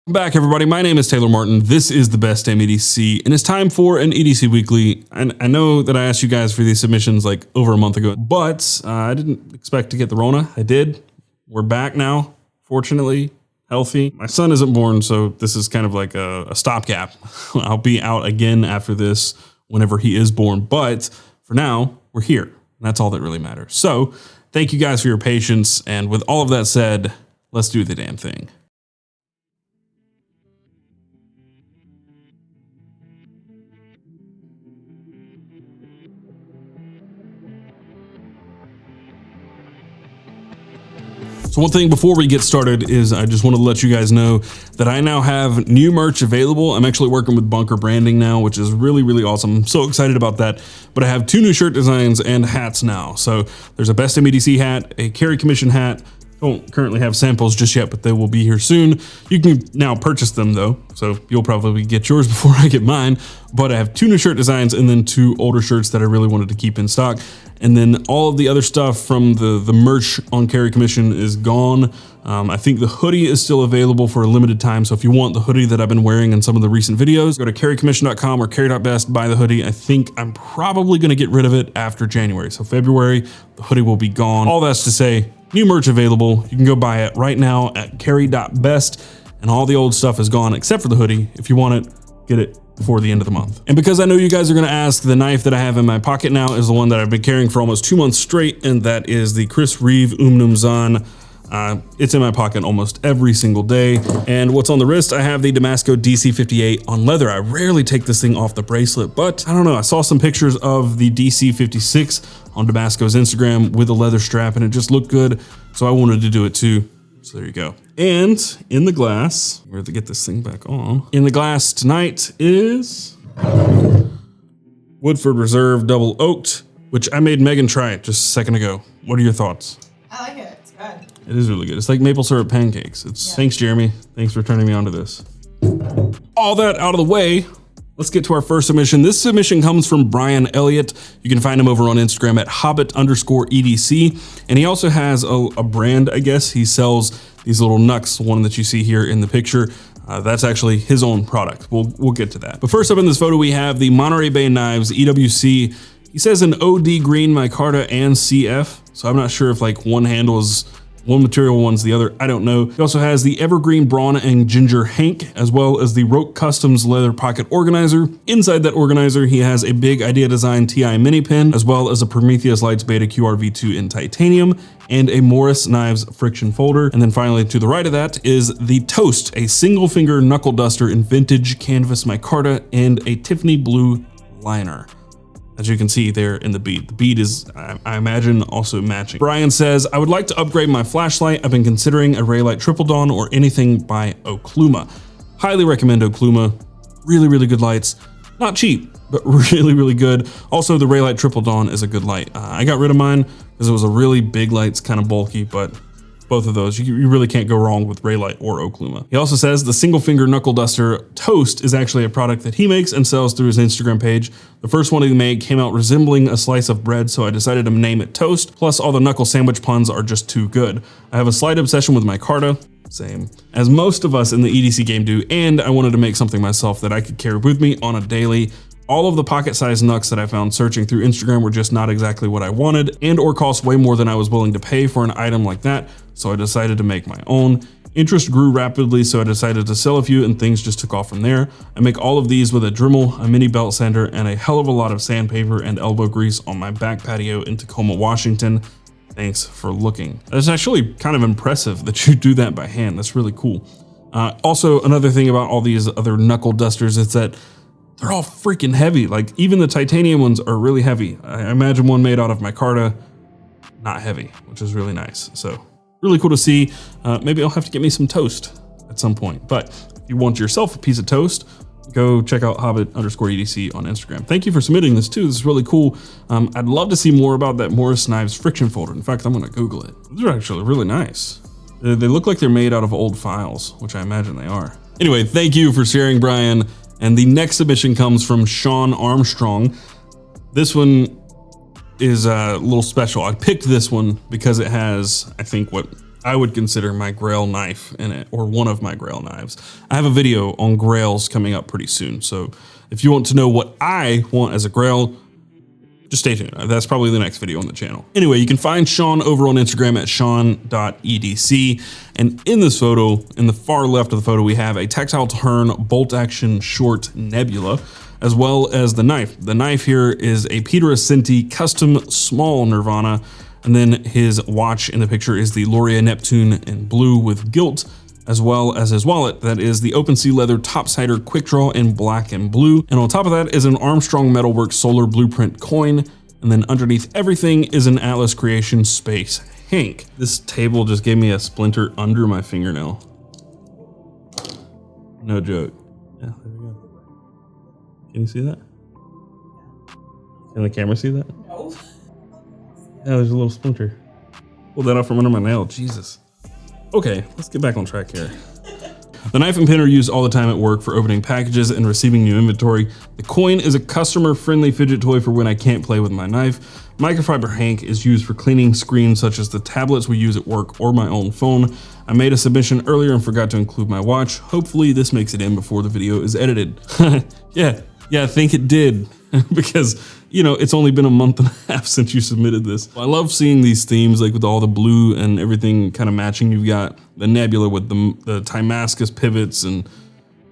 Back everybody, my name is Taylor Martin. This is the best Damn EDC, and it's time for an EDC weekly. And I know that I asked you guys for these submissions like over a month ago, but I didn't expect to get the Rona. I did. We're back now, fortunately, healthy. My son isn't born, so this is kind of like a stopgap. I'll be out again after this whenever he is born, but for now, we're here. And that's all that really matters. So thank you guys for your patience, and with all of that said, let's do the damn thing. So one thing before we get started is I just want to let you guys know that I now have new merch available. I'm actually working with BANGER branding now, which is really, really awesome. I'm so excited about that. But I have 2 new shirt designs and hats now. So there's a Best Damn EDC hat, a Carry Commission hat. Don't currently have samples just yet, but they will be here soon. You can now purchase them though, so you'll probably get yours before I get mine. But I have 2 new shirt designs and then 2 older shirts that I really wanted to keep in stock. And then all of the other stuff from the merch on Carry Commission is gone. I think the hoodie is still available for a limited time. So if you want the hoodie that I've been wearing in some of the recent videos, go to carrycommission.com or carry.best, buy the hoodie. I think I'm probably gonna get rid of it after January. So February, the hoodie will be gone. All that's to say, new merch available. You can go buy it right now at carry.best, and all the old stuff is gone except for the hoodie. If you want it, get it before the end of the month. And because I know you guys are gonna ask, the knife that I have in my pocket now is the one that I've been carrying for almost 2 months straight, and that is the Chris Reeve Zahn. It's in my pocket almost every single day. And what's on the wrist, I have the Damasco DC58 on leather. I rarely take this thing off the bracelet, but I don't know, I saw some pictures of the DC56 on Damasco's Instagram with a leather strap, and it just looked good, so I wanted to do it too. So there you go. And in the glass, where to get this thing back on. In the glass tonight is Woodford Reserve Double Oaked, which I made Megan try it just a second ago. What are your thoughts? I like it, it's good. It is really good. It's like maple syrup pancakes. Thanks, Jeremy. Thanks for turning me on to this. All that out of the way, let's get to our first submission. This submission comes from Brian Elliott. You can find him over on Instagram at Hobbit_EDC. And he also has a brand, I guess. He sells these little knucks, one that you see here in the picture. That's actually his own product. We'll get to that. But first up in this photo, we have the Monterey Bay Knives EWC. He says an OD green micarta and CF. So I'm not sure if like one handle is one material, one's the other, I don't know. He also has the Evergreen Brawn and Ginger Hank, as well as the Roke Customs leather pocket organizer. Inside that organizer, he has a big Idea Design TI mini pin, as well as a Prometheus Lights Beta QRV2 in titanium, and a Morris Knives friction folder. And then finally, to the right of that is the Toast, a single finger knuckle duster in vintage canvas micarta and a Tiffany blue liner. As you can see there in the bead. The bead is, I imagine, also matching. Brian says, I would like to upgrade my flashlight. I've been considering a Raylight Triple Dawn or anything by Okluma. Highly recommend Okluma. Really, really good lights. Not cheap, but really, really good. Also, the Raylight Triple Dawn is a good light. I got rid of mine because it was a really big light. It's kind of bulky, but both of those, you really can't go wrong with Raylight or Okluma. He also says the single finger knuckle duster Toast is actually a product that he makes and sells through his Instagram page. The first one he made came out resembling a slice of bread, so I decided to name it Toast. Plus all the knuckle sandwich puns are just too good. I have a slight obsession with micarta, same, as most of us in the EDC game do, and I wanted to make something myself that I could carry with me on a daily. All of the pocket-sized knucks that I found searching through Instagram were just not exactly what I wanted and or cost way more than I was willing to pay for an item like that, so I decided to make my own. Interest grew rapidly, so I decided to sell a few and things just took off from there. I make all of these with a Dremel, a mini belt sander, and a hell of a lot of sandpaper and elbow grease on my back patio in Tacoma, Washington. Thanks for looking. It's actually kind of impressive that you do that by hand. That's really cool. Also, another thing about all these other knuckle dusters is that they're all freaking heavy. Like even the titanium ones are really heavy. I imagine one made out of micarta, not heavy, which is really nice. So really cool to see. Maybe I'll have to get me some toast at some point. But if you want yourself a piece of toast, go check out Hobbit_EDC on Instagram. Thank you for submitting this too. This is really cool. I'd love to see more about that Morris Knives friction folder. In fact, I'm gonna Google it. These are actually really nice. They look like they're made out of old files, which I imagine they are. Anyway, thank you for sharing, Brian. And the next submission comes from Sean Armstrong. This one is a little special. I picked this one because it has, I think, what I would consider my GlenL knife in it, or one of my GlenL knives. I have a video on GlenLs coming up pretty soon. So if you want to know what I want as a GlenL, just stay tuned. That's probably the next video on the channel. Anyway, you can find Sean over on Instagram at sean.edc. And in this photo, in the far left of the photo, we have a tactile turn bolt action short nebula, as well as the knife. The knife here is a Peter Ascenti custom small Nirvana. And then his watch in the picture is the Laurea Neptune in blue with gilt, as well as his wallet. That is the Open Sea Leather Topsider Quick Draw in black and blue. And on top of that is an Armstrong Metalworks Solar Blueprint coin. And then underneath everything is an Atlas Creation Space Hank. This table just gave me a splinter under my fingernail. No joke. Yeah, there we go. Can you see that? Can the camera see that? No. Yeah, there's a little splinter. Pull that off from under my nail, Jesus. Okay, let's get back on track here. The knife and pin are used all the time at work for opening packages and receiving new inventory. The coin is a customer-friendly fidget toy for when I can't play with my knife. Microfiber Hank is used for cleaning screens such as the tablets we use at work or my own phone. I made a submission earlier and forgot to include my watch. Hopefully this makes it in before the video is edited. Yeah, I think it did. Because, you know, it's only been a month and a half since you submitted this. I love seeing these themes, like with all the blue and everything kind of matching. You've got the nebula with the Timascus pivots and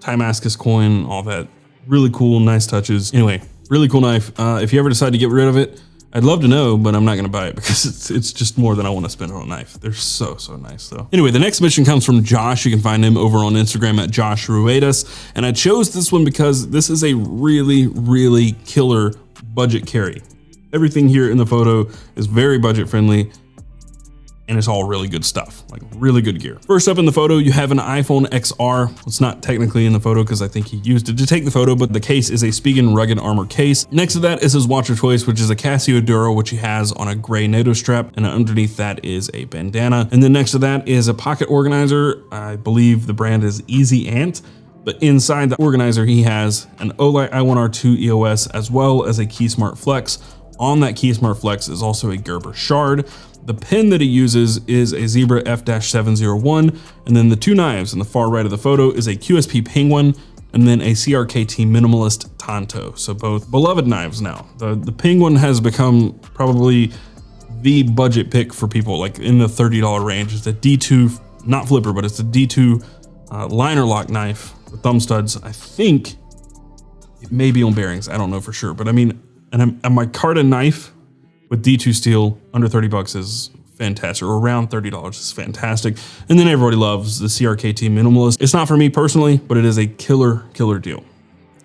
Timascus coin, all that. Really cool, nice touches. Anyway, really cool knife. If you ever decide to get rid of it, I'd love to know, but I'm not gonna buy it because it's just more than I wanna spend on a knife. They're so nice though. Anyway, the next submission comes from Josh. You can find him over on Instagram at Josh Ruedas. And I chose this one because this is a really killer budget carry. Everything here in the photo is very budget friendly, and it's all really good stuff, like really good gear. First up in the photo, you have an iPhone XR. It's not technically in the photo because I think he used it to take the photo, but the case is a Spigen rugged armor case. Next to that is his watch of choice, which is a Casio Duro, which he has on a gray NATO strap, and underneath that is a bandana. And then next to that is a pocket organizer. I believe the brand is Easy Ant. But inside the organizer, he has an Olight i1R2 EOS, as well as a KeySmart Flex. On that KeySmart Flex is also a Gerber Shard. The pin that he uses is a Zebra F-701, and then the two knives in the far right of the photo is a QSP Penguin, and then a CRKT Minimalist Tanto. So both beloved knives now. The Penguin has become probably the budget pick for people, like in the $30 range. It's a D2, not flipper, but it's a D2 liner lock knife with thumb studs. I think it may be on bearings, I don't know for sure, but I mean, and a micarta knife with D2 steel under 30 bucks is fantastic, or around $30 is fantastic. And then everybody loves the CRKT Minimalist. It's not for me personally, but it is a killer deal.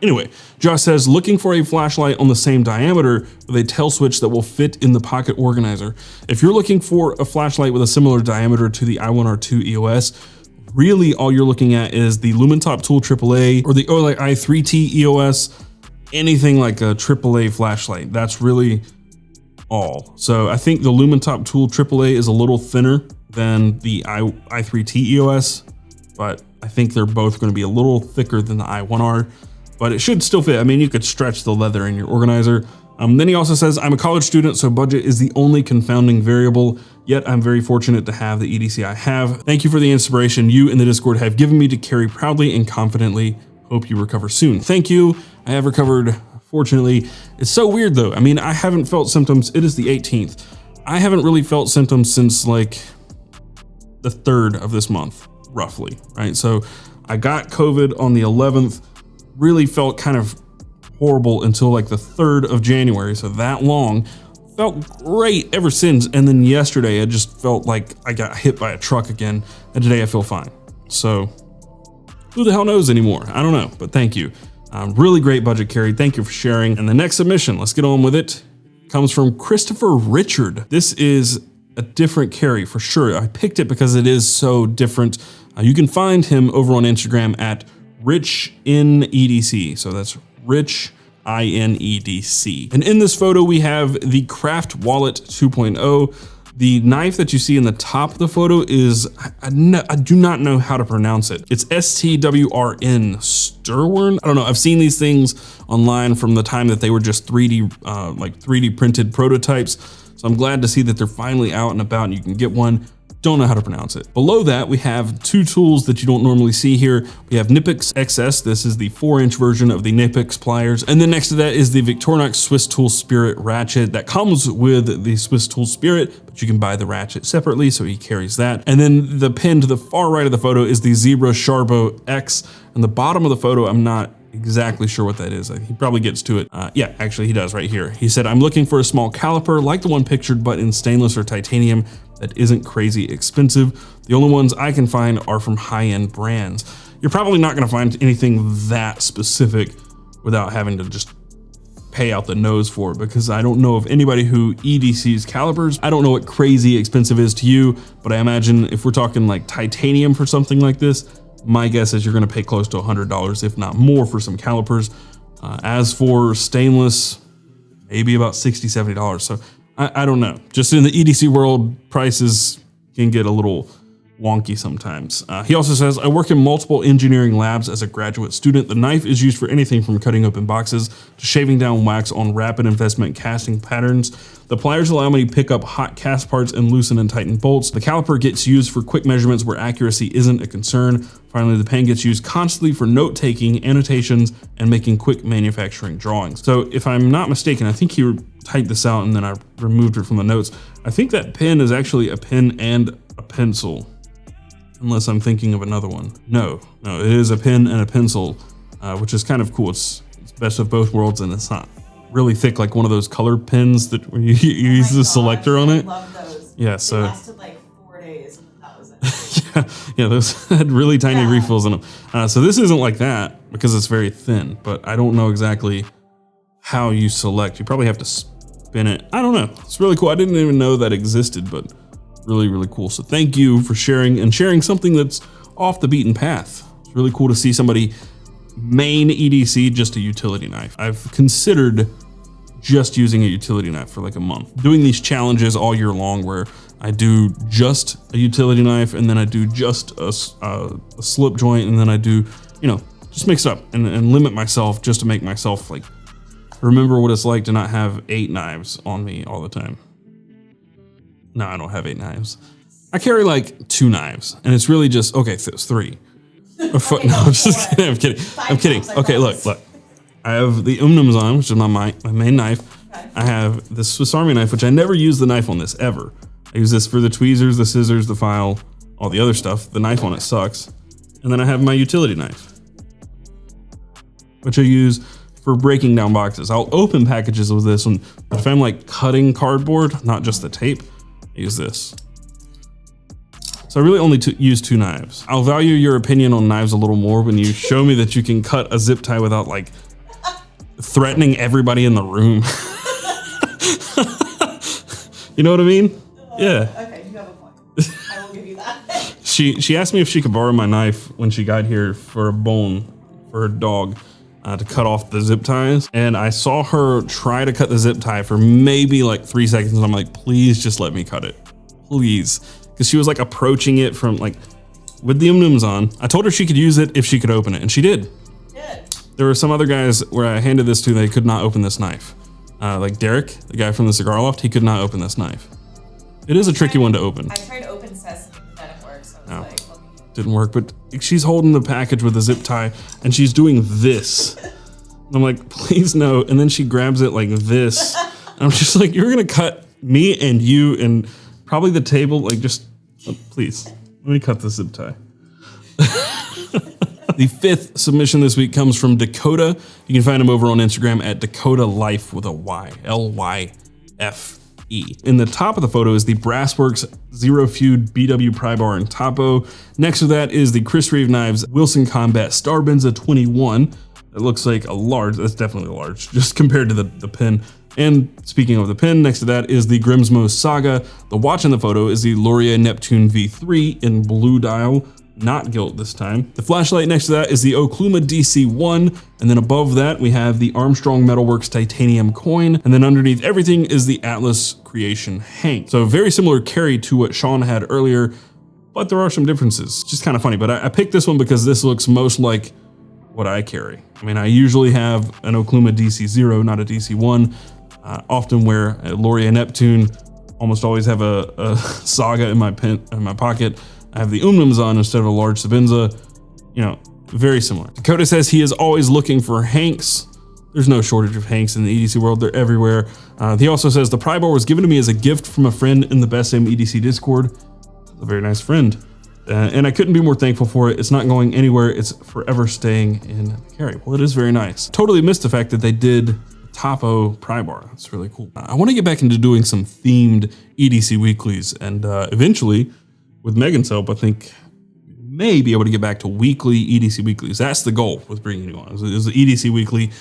Anyway, Josh says, looking for a flashlight on the same diameter with a tail switch that will fit in the pocket organizer. If you're looking for a flashlight with a similar diameter to the i1R2 EOS, really all you're looking at is the Lumentop Tool AAA or the Olight i3T EOS, anything like a AAA flashlight. That's really all. So I think the Lumentop Tool AAA is a little thinner than the i3T EOS, but I think they're both going to be a little thicker than the i1R, but it should still fit. I mean, you could stretch the leather in your organizer. Then he also says, I'm a college student, so budget is the only confounding variable, yet I'm very fortunate to have the EDC I have. Thank you for the inspiration you and the Discord have given me to carry proudly and confidently. Hope you recover soon. Thank you. I have recovered, fortunately. It's so weird though. I mean, I haven't felt symptoms. It is the 18th. I haven't really felt symptoms since like the 3rd of this month, roughly, right? So I got COVID on the 11th, really felt kind of horrible until like the 3rd of January. So that long, felt great ever since. And then yesterday, I just felt like I got hit by a truck again. And today I feel fine. So who the hell knows anymore? I don't know, but thank you. Really great budget carry. Thank you for sharing. And the next submission, let's get on with it, comes from Christopher Richard. This is a different carry for sure. I picked it because it is so different. You can find him over on Instagram at Rich In EDC. So that's Rich In EDC. And in this photo, we have the Craft Wallet 2.0. The knife that you see in the top of the photo is, I do not know how to pronounce it. It's STWRN, Sturwern. I don't know. I've seen these things online from the time that they were just 3D printed prototypes. So I'm glad to see that they're finally out and about and you can get one. don't know how to pronounce it. Below that, we have two tools that you don't normally see here. We have Knipex XS. This is the 4-inch version of the Knipex pliers. And then next to that is the Victorinox Swiss Tool Spirit ratchet that comes with the Swiss Tool Spirit, but you can buy the ratchet separately, so he carries that. And then the pin to the far right of the photo is the Zebra Sharbo X. And the bottom of the photo, I'm not exactly sure what that is. He probably gets to it. Yeah, actually he does right here. He said, I'm looking for a small caliper like the one pictured, but in stainless or titanium that isn't crazy expensive. The only ones I can find are from high-end brands. You're probably not gonna find anything that specific without having to just pay out the nose for it, because I don't know of anybody who EDCs calipers. I don't know what crazy expensive is to you, but I imagine if we're talking like titanium for something like this, my guess is you're gonna pay close to $100, if not more, for some calipers. As for stainless, maybe about $60, $70. So I don't know. Just in the EDC world, prices can get a little wonky sometimes. He also says, I work in multiple engineering labs as a graduate student. The knife is used for anything from cutting open boxes to shaving down wax on rapid investment casting patterns. The pliers allow me to pick up hot cast parts and loosen and tighten bolts. The caliper gets used for quick measurements where accuracy isn't a concern. Finally, the pen gets used constantly for note-taking, annotations, and making quick manufacturing drawings. So if I'm not mistaken, I think he typed this out and then I removed it from the notes. I think that pen is actually a pen and a pencil, unless I'm thinking of another one. No, it is a pen and a pencil, which is kind of cool. It's best of both worlds, and it's not really thick like one of those color pens that where you use the selector on it. I love those. Yeah, so they lasted like 4 days and that was it. yeah, those had really tiny refills in them. So this isn't like that because it's very thin, but I don't know exactly how you select. You probably have to spin it. I don't know. It's really cool. I didn't even know that existed, but really, really cool. So thank you for sharing something that's off the beaten path. It's really cool to see somebody main EDC just a utility knife. I've considered just using a utility knife for like a month, doing these challenges all year long where I do just a utility knife and then I do just a slip joint and then I do, just mix it up and limit myself just to make myself like remember what it's like to not have 8 knives on me all the time. No, I don't have 8 knives. I carry like 2 knives and it's really just, okay, so it's 3. No, I'm just kidding, I'm kidding. Okay, look. I have the Umnumzon, which is my main knife. Okay. I have the Swiss Army knife, which I never use the knife on this ever. I use this for the tweezers, the scissors, the file, all the other stuff. The knife on it sucks. And then I have my utility knife, which I use for breaking down boxes. I'll open packages with this one, but if I'm like cutting cardboard, not just the tape, I use this. So I really only use 2 knives. I'll value your opinion on knives a little more when you show me that you can cut a zip tie without like threatening everybody in the room. You know what I mean? Yeah. Okay, you have a point. I will give you that. She asked me if she could borrow my knife when she got here for a bone for her dog to cut off the zip ties. And I saw her try to cut the zip tie for maybe like 3 seconds. And I'm like, please just let me cut it, please. Because she was like approaching it from like with the Umnums on. I told her she could use it if she could open it, and she did. Good. There were some other guys where I handed this to, they could not open this knife. Like Derek, the guy from the cigar loft, he could not open this knife. It is a tricky one to open. I tried to open Sesame, but that didn't work, so I was like, didn't work, but she's holding the package with a zip tie and she's doing this. And I'm like, please no. And then she grabs it like this. And I'm just like, you're gonna cut me and you and probably the table, like just, please, let me cut the zip tie. The 5th submission this week comes from Dakota. You can find him over on Instagram at Dakota Life with a Y, L-Y-F-E. In the top of the photo is the Brassworks Zero Feud BW pry bar and topo. Next to that is the Chris Reeve Knives Wilson Combat Star Benza 21. It looks like a large, that's definitely a large, just compared to the pen. And speaking of the pen, next to that is the Grimsmo Saga. The watch in the photo is the Laurier Neptune V3 in blue dial, not gilt this time. The flashlight next to that is the Okluma DC1, and then above that we have the Armstrong Metalworks titanium coin, and then underneath everything is the Atlas Creation Hank. So very similar carry to what Sean had earlier, but there are some differences. It's just kind of funny, but I picked this one because this looks most like what I carry. I mean, I usually have an Okluma DC0, not a DC1. Often wear a Laurier Neptune, almost always have a Saga in my pocket. I have the on instead of a large Sabinza. You know, very similar. Dakota says he is always looking for Hanks. There's no shortage of Hanks in the EDC world. They're everywhere. He also says the pry bar was given to me as a gift from a friend in the Damn EDC Discord. A very nice friend. And I couldn't be more thankful for it. It's not going anywhere. It's forever staying in the carry. Well, it is very nice. Totally missed the fact that they did Topo pry bar. That's really cool. I want to get back into doing some themed EDC weeklies, and eventually, with Megan's help, I think we may be able to get back to weekly EDC weeklies. That's the goal with bringing you on. Is the EDC weekly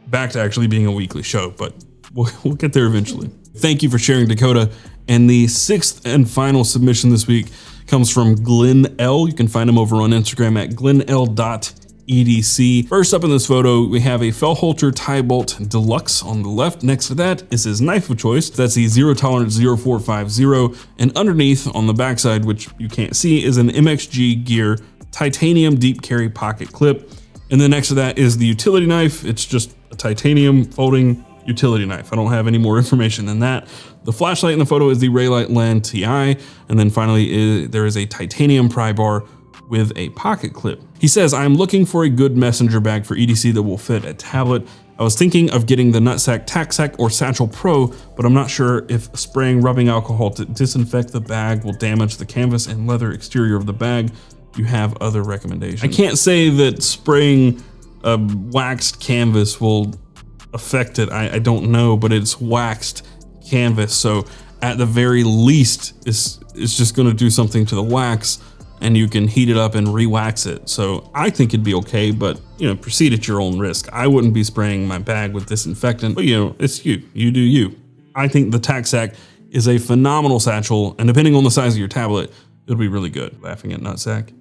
back to actually being a weekly show, but we'll get there eventually. Thank you for sharing, Dakota. And the 6th and final submission this week comes from Glen L. You can find him over on Instagram at glenl.edc. First up in this photo, we have a Fellholter tie bolt deluxe on the left. Next to that is his knife of choice. That's the Zero Tolerance 0450. And underneath on the backside, which you can't see, is an MXG Gear titanium deep carry pocket clip. And then next to that is the utility knife. It's just a titanium folding utility knife. I don't have any more information than that. The flashlight in the photo is the Raylight Land TI. And then finally, there is a titanium pry bar with a pocket clip. He says, I'm looking for a good messenger bag for EDC that will fit a tablet. I was thinking of getting the Nutsack Tac-Sack or Satchel Pro, but I'm not sure if spraying rubbing alcohol to disinfect the bag will damage the canvas and leather exterior of the bag. Do you have other recommendations? I can't say that spraying a waxed canvas will affect it. I don't know, but it's waxed canvas, so at the very least it's just going to do something to the wax, and you can heat it up and re-wax it. So I think it'd be okay, but you know, proceed at your own risk. I wouldn't be spraying my bag with disinfectant, but you know, it's you do you. I think the Tac-Sack is a phenomenal satchel, and depending on the size of your tablet, it'll be really good. Laughing at Nutsack.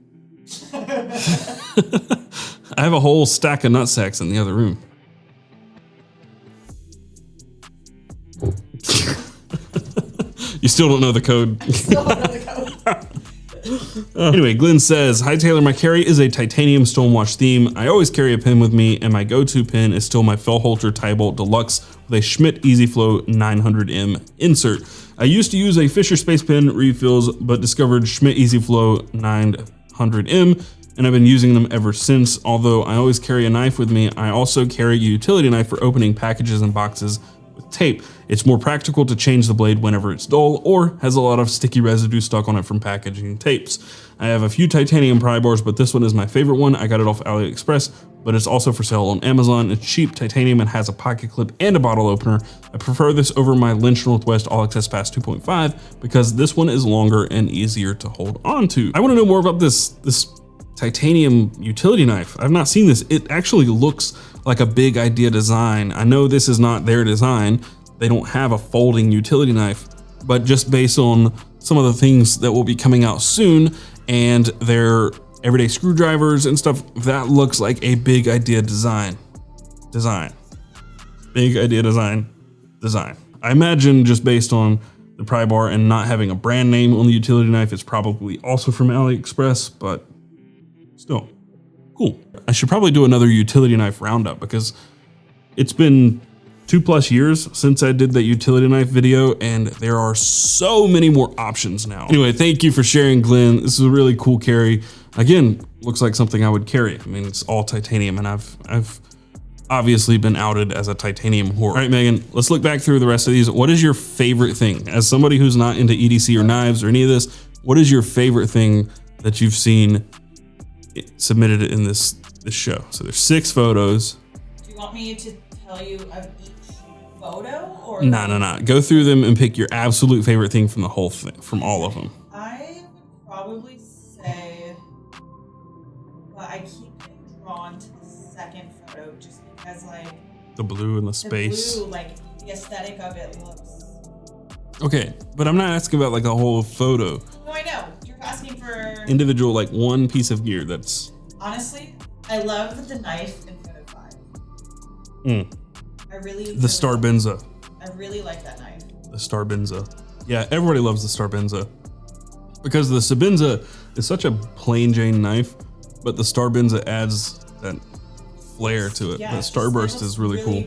I have a whole stack of Nutsacks in the other room. You still don't know the code. Still don't know the code. Anyway, Glenn says, hi Taylor, my carry is a titanium stonewash theme. I always carry a pin with me, and my go-to pin is still my Fellholter tie bolt deluxe with a Schmidt EasyFlow 900M insert. I used to use a Fisher Space Pen refills, but discovered Schmidt EasyFlow 900M, and I've been using them ever since. Although I always carry a knife with me, I also carry a utility knife for opening packages and boxes with tape. It's more practical to change the blade whenever it's dull or has a lot of sticky residue stuck on it from packaging tapes. I have a few titanium pry bars, but this one is my favorite one. I got it off AliExpress, but it's also for sale on Amazon. It's cheap titanium and has a pocket clip and a bottle opener. I prefer this over my Lynch Northwest All Access Pass 2.5 because this one is longer and easier to hold on to. I want to know more about this titanium utility knife. I've not seen this. It actually looks like a Big Idea design. I know this is not their design. They don't have a folding utility knife, but just based on some of the things that will be coming out soon and their everyday screwdrivers and stuff, that looks like a Big Idea design. Big Idea design. I imagine just based on the pry bar and not having a brand name on the utility knife, it's probably also from AliExpress, but still, cool. I should probably do another utility knife roundup because it's been 2+ years since I did that utility knife video, and there are so many more options now. Anyway, thank you for sharing, Glenn. This is a really cool carry. Again, looks like something I would carry. I mean, it's all titanium, and I've obviously been outed as a titanium whore. All right, Megan, let's look back through the rest of these. What is your favorite thing? As somebody who's not into EDC or knives or any of this, what is your favorite thing that you've seen submitted in this show? So there's 6 photos. Do you want me to tell you of each photo, or No. Go through them and pick your absolute favorite thing from the whole thing, from all of them. I would probably say, well, I keep getting drawn to the second photo just because, like, The blue and the space. The blue, like, the aesthetic of it looks. Okay, but I'm not asking about like the whole photo. No, I know. You're asking for individual, like one piece of gear that's. Honestly, I love the knife in photo 5. I really. The Starbenza. I really like that knife. The Starbenza. Yeah, everybody loves the Starbenza because the Sabinza is such a plain Jane knife, but the Starbenza adds that flair to it. Yeah, the Starburst is really cool.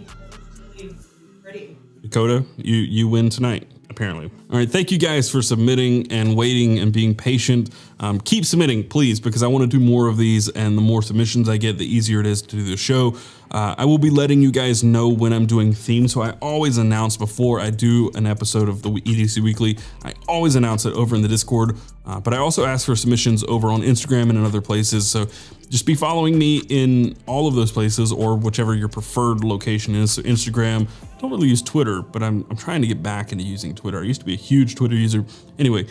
Really pretty. Dakota, you win tonight. I apparently. All right, thank you guys for submitting and waiting and being patient. Keep submitting, please, because I want to do more of these, and the more submissions I get, the easier it is to do the show. I will be letting you guys know when I'm doing themes, so I always announce before I do an episode of the EDC Weekly. I always announce it over in the Discord, but I also ask for submissions over on Instagram and in other places, so just be following me in all of those places, or whichever your preferred location is. So Instagram, don't really use Twitter, but I'm trying to get back into using Twitter. I used to be a huge Twitter user. Anyway,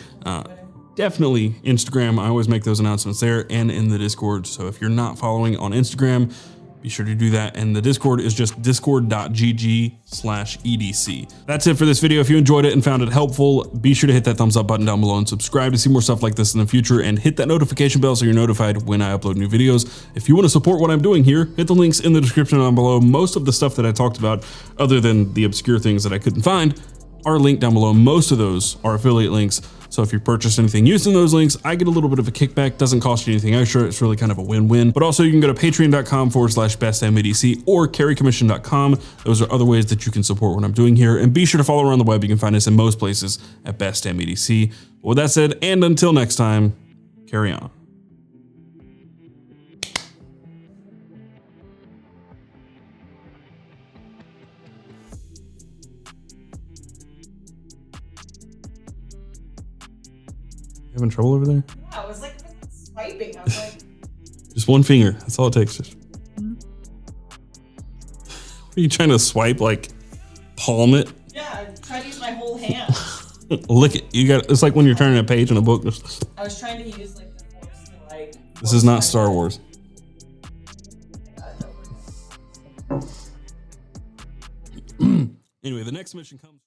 definitely Instagram. I always make those announcements there and in the Discord. So if you're not following on Instagram, be sure to do that. And the Discord is just discord.gg/EDC. That's it for this video. If you enjoyed it and found it helpful, be sure to hit that thumbs up button down below and subscribe to see more stuff like this in the future, and hit that notification bell so you're notified when I upload new videos. If you want to support what I'm doing here, hit the links in the description down below. Most of the stuff that I talked about, other than the obscure things that I couldn't find, are linked down below. Most of those are affiliate links. So if you purchase anything using those links, I get a little bit of a kickback. Doesn't cost you anything extra. It's really kind of a win-win. But also you can go to patreon.com/bestdamnedc or carrycommission.com. Those are other ways that you can support what I'm doing here. And be sure to follow around the web. You can find us in most places at bestdamedc. But with that said, and until next time, carry on. Having trouble over there? Yeah, I was like swiping. I was like, just one finger. That's all it takes. Just. Are you trying to swipe, like palm it? yeah, I tried to use my whole hand. Lick it. You got. It's like when you're turning a page in a book. I was trying to use like the force to like. This is not Star Wars. Anyway, the next mission comes.